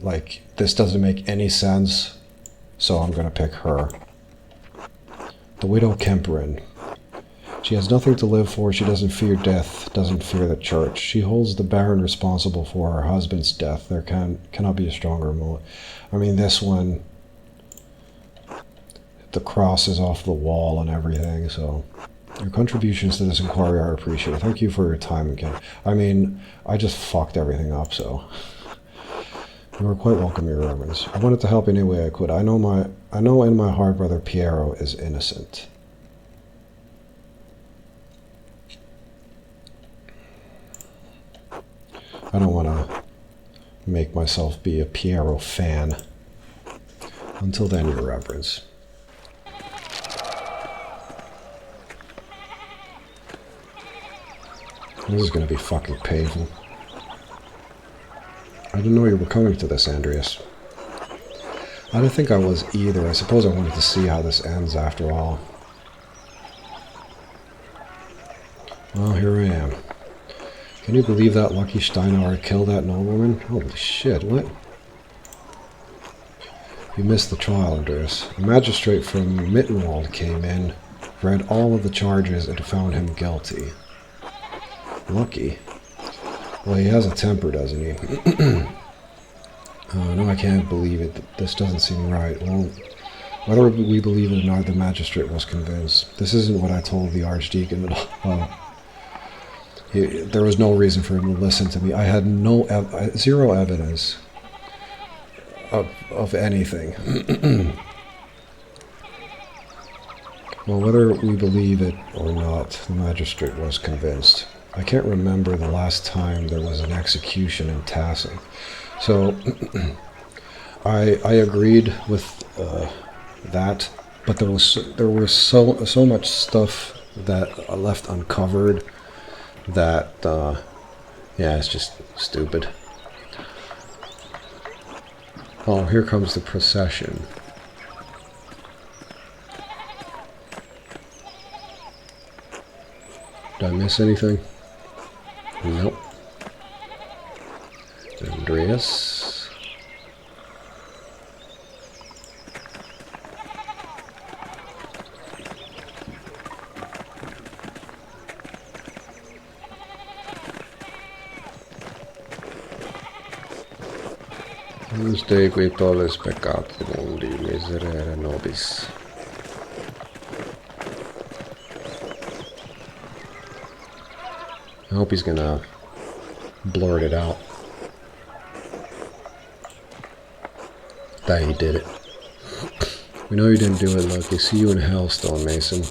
Like, this doesn't make any sense. So I'm going to pick her. The widow Kemperin. She has nothing to live for. She doesn't fear death, doesn't fear the church. She holds the Baron responsible for her husband's death. There cannot be a stronger motive. I mean, this one, the cross is off the wall and everything, so... Your contributions to this inquiry are appreciated. Thank you for your time again. I mean, I just fucked everything up, so... You are quite welcome, Your Reverence. I wanted to help any way I could. I know in my heart Brother Piero is innocent. I don't want to make myself be a Piero fan. Until then, Your Reverence. This is going to be fucking painful. I didn't know you were coming to this, Andreas. I didn't think I was either. I suppose I wanted to see how this ends after all. Well, here I am. Can you believe that Lucky Steinauer killed that nobleman? Holy shit, what? You missed the trial, Andreas. A magistrate from Mittenwald came in, read all of the charges, and found him guilty. Lucky? Well, he has a temper, doesn't he? No, I can't believe it. This doesn't seem right. Well, whether we believe it or not, the magistrate was convinced. This isn't what I told the Archdeacon at all. There was no reason for him to listen to me. I had zero evidence of anything. Well, whether we believe it or not, the magistrate was convinced. I can't remember the last time there was an execution in Tassing. So, I agreed with that, but there was so much stuff that I left uncovered that, yeah, it's just stupid. Oh, here comes the procession. Did I miss anything? Nope. Andreas. Te qui tolles peccatum mundi miserere nobis. I hope he's gonna blurt it out that he did it. We know you didn't do it, Lucky. See you in hell, Stonemason.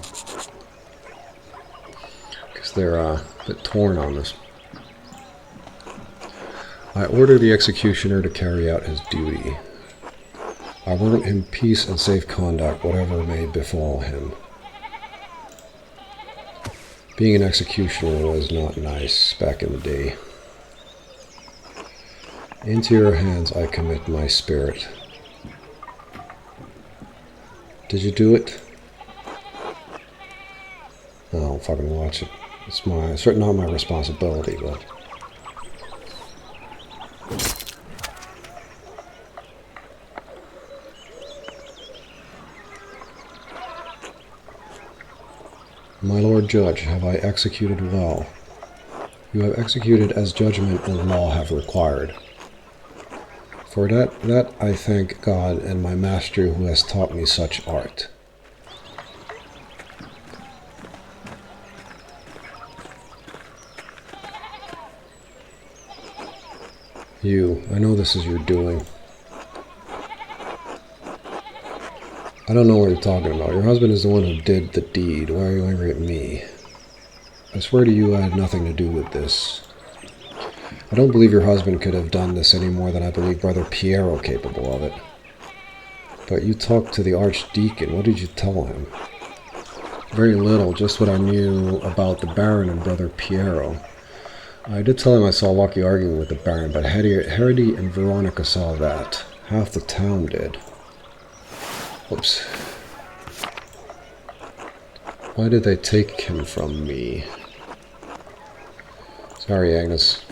Because they're a bit torn on this. I order the executioner to carry out his duty. I warrant him peace and safe conduct, whatever may befall him. Being an executioner was not nice back in the day. Into your hands I commit my spirit. Did you do it? I don't fucking watch it. It's certainly not my responsibility, but... My Lord Judge, have I executed well? You have executed as judgment and law have required. For that I thank God and my master who has taught me such art. I know this is your doing. I don't know what you're talking about. Your husband is the one who did the deed. Why are you angry at me? I swear to you I had nothing to do with this. I don't believe your husband could have done this any more than I believe Brother Piero capable of it. But you talked to the Archdeacon. What did you tell him? Very little, just what I knew about the Baron and Brother Piero. I did tell him I saw Lucky arguing with the Baron, but Harry and Veronica saw that. Half the town did. Whoops. Why did they take him from me? Sorry, Agnes.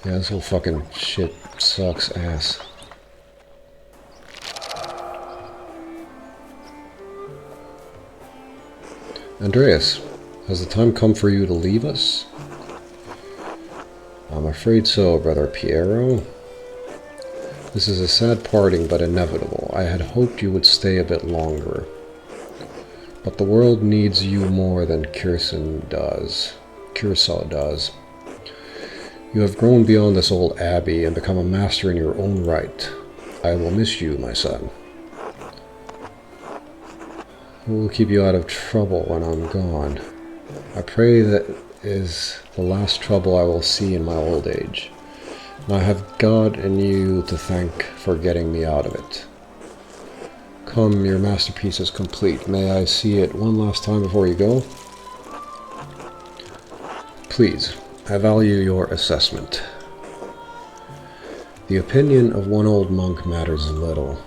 Yeah, this whole fucking shit sucks ass. Andreas, has the time come for you to leave us? I'm afraid so, Brother Piero. This is a sad parting, but inevitable. I had hoped you would stay a bit longer. But the world needs you more than Curacao does. You have grown beyond this old abbey and become a master in your own right. I will miss you, my son. I will keep you out of trouble when I'm gone. I pray that is the last trouble I will see in my old age. And I have God and you to thank for getting me out of it. Come, your masterpiece is complete. May I see it one last time before you go? Please, I value your assessment. The opinion of one old monk matters little.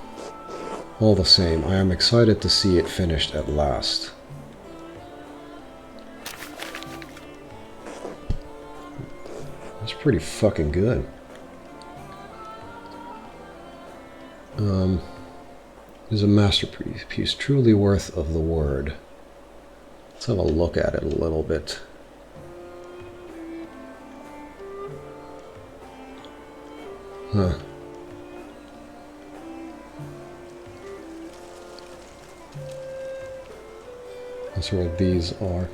All the same, I am excited to see it finished at last. That's pretty fucking good. Is a masterpiece, truly worth of the word. Let's have a look at it a little bit. Huh. That's what these are.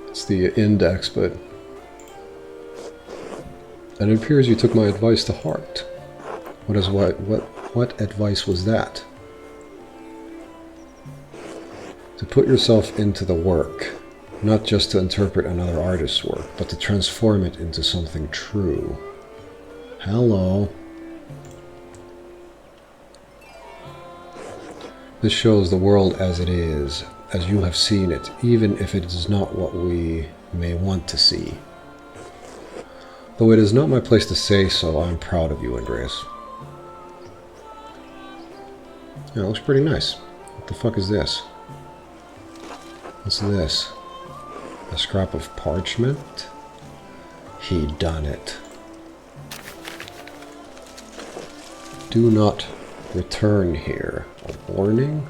It's the index, but... And it appears you took my advice to heart. What advice was that? To put yourself into the work, not just to interpret another artist's work, but to transform it into something true. Hello. This shows the world as it is, as you have seen it, even if it is not what we may want to see. Though it is not my place to say so, I am proud of you, Andreas. Yeah, it looks pretty nice. What the fuck is this? What's this? A scrap of parchment? He done it. Do not return here. A warning?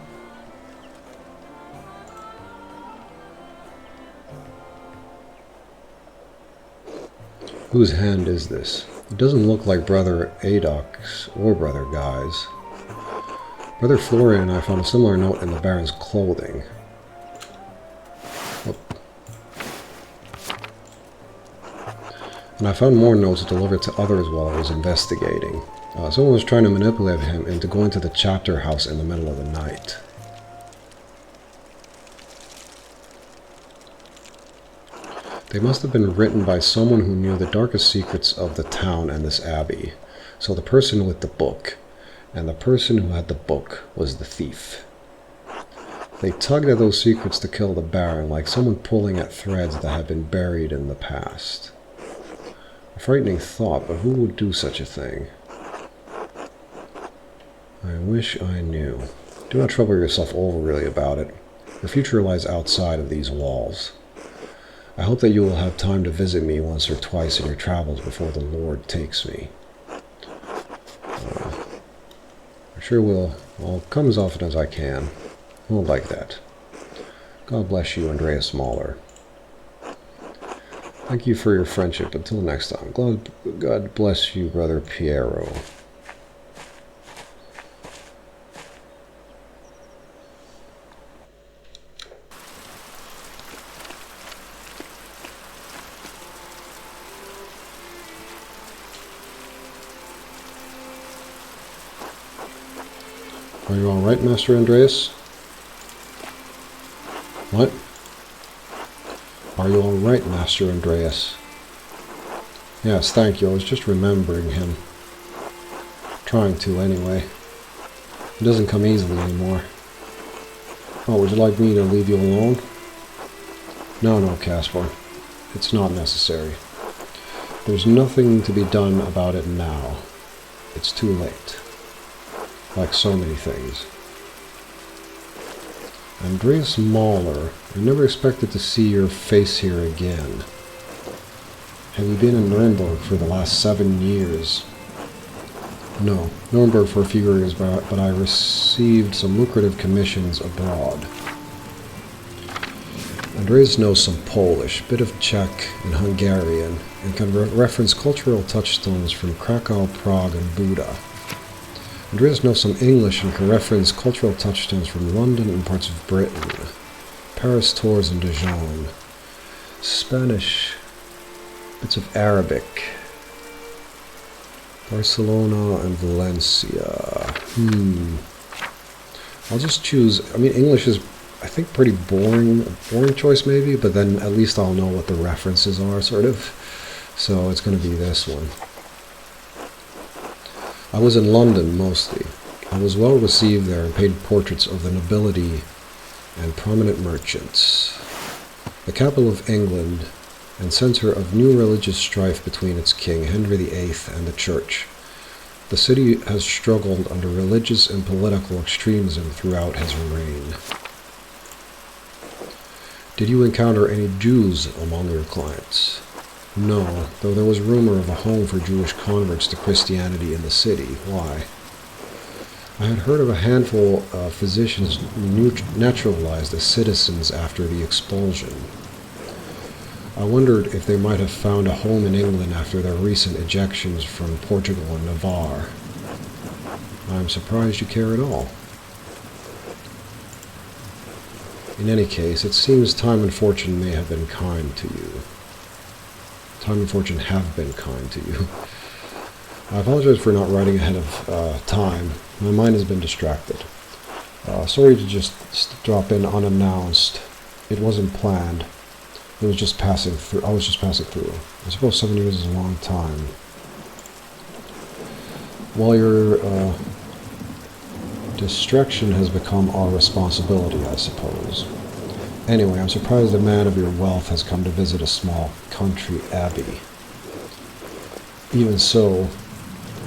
Whose hand is this? It doesn't look like Brother Adok's or Brother Guy's. Brother Florian and I found a similar note in the Baron's clothing. Oh. And I found more notes delivered to others while I was investigating. Someone was trying to manipulate him into going to the chapter house in the middle of the night. They must have been written by someone who knew the darkest secrets of the town and this abbey. So the person with the book, and the person who had the book was the thief. They tugged at those secrets to kill the Baron, like someone pulling at threads that had been buried in the past. A frightening thought, but who would do such a thing? I wish I knew. Do not trouble yourself overly about it. Your future lies outside of these walls. I hope that you will have time to visit me once or twice in your travels before the Lord takes me. I sure will. I'll come as often as I can. I won't like that. God bless you, Andreas Mahler. Thank you for your friendship. Until next time. God bless you, Brother Piero. Are you all right, Master Andreas? What? Are you all right, Master Andreas? Yes, thank you. I was just remembering him. Trying to, anyway. It doesn't come easily anymore. Oh, would you like me to leave you alone? No, Caspar. It's not necessary. There's nothing to be done about it now. It's too late. Like so many things. Andreas Mahler, I never expected to see your face here again. Have you been in Nuremberg for the last 7 years? No, Nuremberg for a few years, but I received some lucrative commissions abroad. Andreas knows some Polish, bit of Czech and Hungarian, and can reference cultural touchstones from Krakow, Prague, and Buda. Andreas knows some English and can reference cultural touchstones from London and parts of Britain, Paris, Tours, and Dijon, Spanish, bits of Arabic, Barcelona and Valencia. I'll just choose, English is, I think, pretty boring choice maybe, but then at least I'll know what the references are, sort of. So it's going to be this one. I was in London mostly. I was well received there and painted portraits of the nobility and prominent merchants. The capital of England and center of new religious strife between its king, Henry VIII, and the Church. The city has struggled under religious and political extremism throughout his reign. Did you encounter any Jews among your clients? No, though there was rumor of a home for Jewish converts to Christianity in the city. Why? I had heard of a handful of physicians naturalized as citizens after the expulsion. I wondered if they might have found a home in England after their recent ejections from Portugal and Navarre. I'm surprised you care at all. In any case, it seems time and fortune may have been kind to you. Time and fortune have been kind to you. I apologize for not writing ahead of time. My mind has been distracted. Sorry to just drop in unannounced. It wasn't planned. It was just passing through. I was just passing through. I suppose 7 years is a long time. While your distraction has become our responsibility, I suppose. Anyway, I'm surprised a man of your wealth has come to visit a small country abbey. Even so,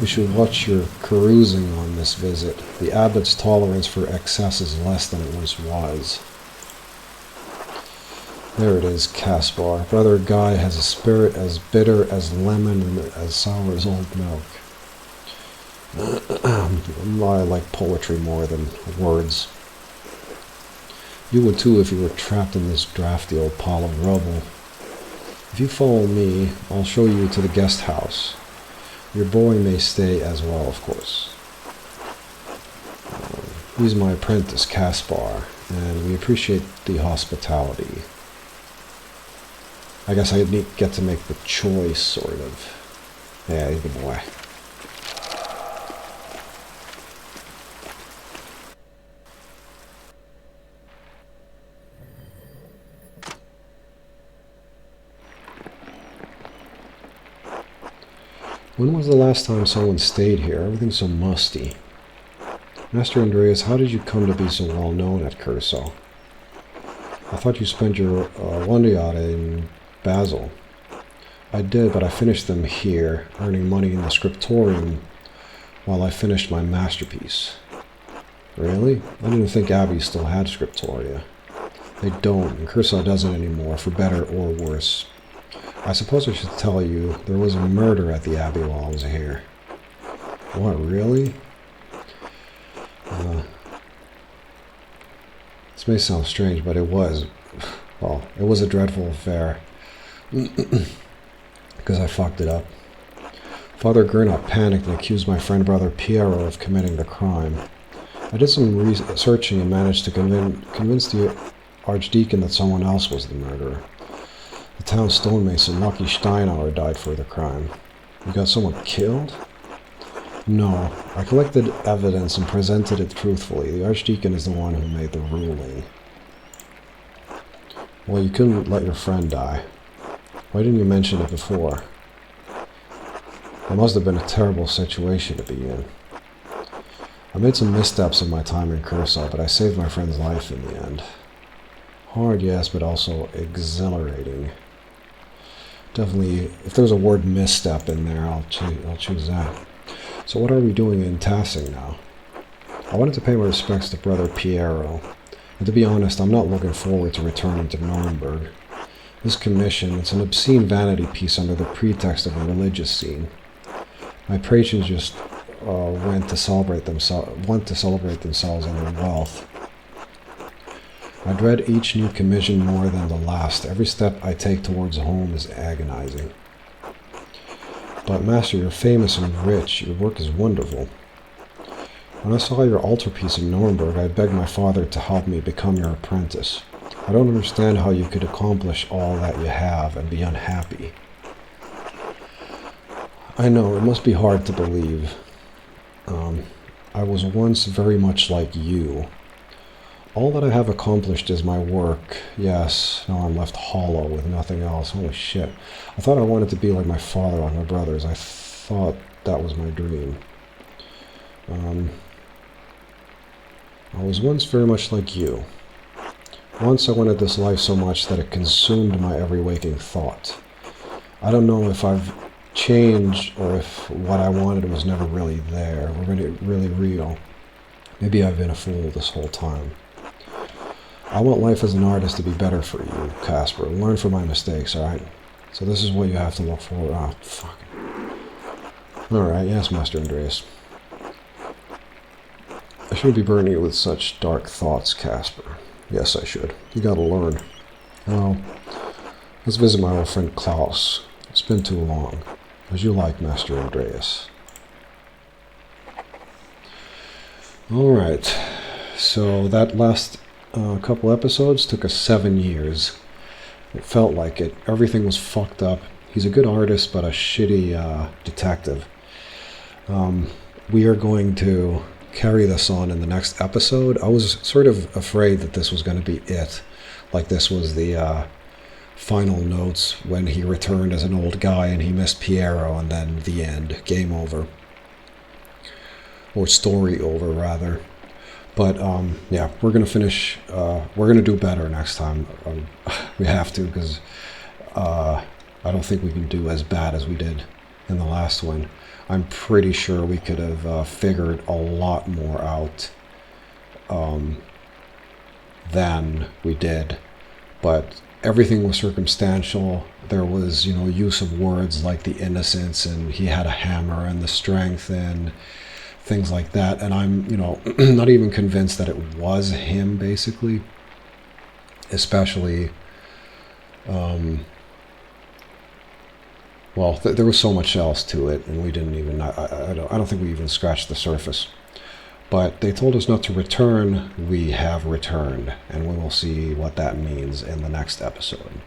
we should watch your carousing on this visit. The abbot's tolerance for excess is less than it once was. There it is, Caspar. Brother Guy has a spirit as bitter as lemon and as sour as old milk. I like poetry more than words. You would too if you were trapped in this drafty old pile of rubble. If you follow me, I'll show you to the guest house. Your boy may stay as well, of course. He's my apprentice, Caspar, and we appreciate the hospitality. I guess I get to make the choice, sort of. Yeah, he's the boy. When was the last time someone stayed here? Everything's so musty. Master Andreas, how did you come to be so well known at Curacao? I thought you spent your Wandiata in Basel. I did, but I finished them here, earning money in the scriptorium while I finished my masterpiece. Really? I didn't think Abbey still had scriptoria. They don't, and Cursaw doesn't anymore, for better or worse. I suppose I should tell you, there was a murder at the Abbey while I was here. What, really? This may sound strange, but it was. Well, it was a dreadful affair. Because I fucked it up. Father Gernot panicked and accused my friend brother Piero of committing the crime. I did some researching and managed to convince the archdeacon that someone else was the murderer. The town stonemason Lucky Steinauer died for the crime. You got someone killed? No, I collected evidence and presented it truthfully. The archdeacon is the one who made the ruling. Well, you couldn't let your friend die. Why didn't you mention it before? It must have been a terrible situation to be in. I made some missteps in my time in Cursaw, but I saved my friend's life in the end. Hard, yes, but also exhilarating. Definitely, if there's a word misstep in there, I'll choose that. So what are we doing in Tassing now? I wanted to pay my respects to Brother Piero, and to be honest, I'm not looking forward to returning to Nuremberg. This commission, it's an obscene vanity piece under the pretext of a religious scene. My patrons just want to celebrate themselves and their wealth. I dread each new commission more than the last. Every step I take towards home is agonizing. But Master, you're famous and rich. Your work is wonderful. When I saw your altarpiece in Nuremberg, I begged my father to help me become your apprentice. I don't understand how you could accomplish all that you have and be unhappy. I know, it must be hard to believe. I was once very much like you. All that I have accomplished is my work. Yes, now I'm left hollow with nothing else. Holy shit. I thought I wanted to be like my father, like my brothers. I thought that was my dream. I was once very much like you. Once I wanted this life so much that it consumed my every waking thought. I don't know if I've changed or if what I wanted was never really there, or really real. Maybe I've been a fool this whole time. I want life as an artist to be better for you, Casper. Learn from my mistakes, alright? So this is what you have to look for. Ah, fuck. Alright, yes, Master Andreas. I shouldn't be burdening you with such dark thoughts, Casper. Yes, I should. You gotta learn. Well, let's visit my old friend Klaus. It's been too long. As you like, Master Andreas. Alright, so that last couple episodes took us 7 years. It felt like it. Everything was fucked up. He's a good artist, but a shitty detective. We are going to carry this on in the next episode. I was sort of afraid that this was going to be it. Like this was the final notes when he returned as an old guy and he missed Piero, and then the end. Game over. Or story over, rather. But, yeah, we're going to finish, we're going to do better next time. We have to, because I don't think we can do as bad as we did in the last one. I'm pretty sure we could have figured a lot more out than we did. But everything was circumstantial. There was, use of words like the innocence, and he had a hammer, and the strength, and things like that. And I'm, not even convinced that it was him, basically. Especially, well, there was so much else to it, and we didn't even, I don't think we even scratched the surface. But they told us not to return. We have returned, and we will see what that means in the next episode.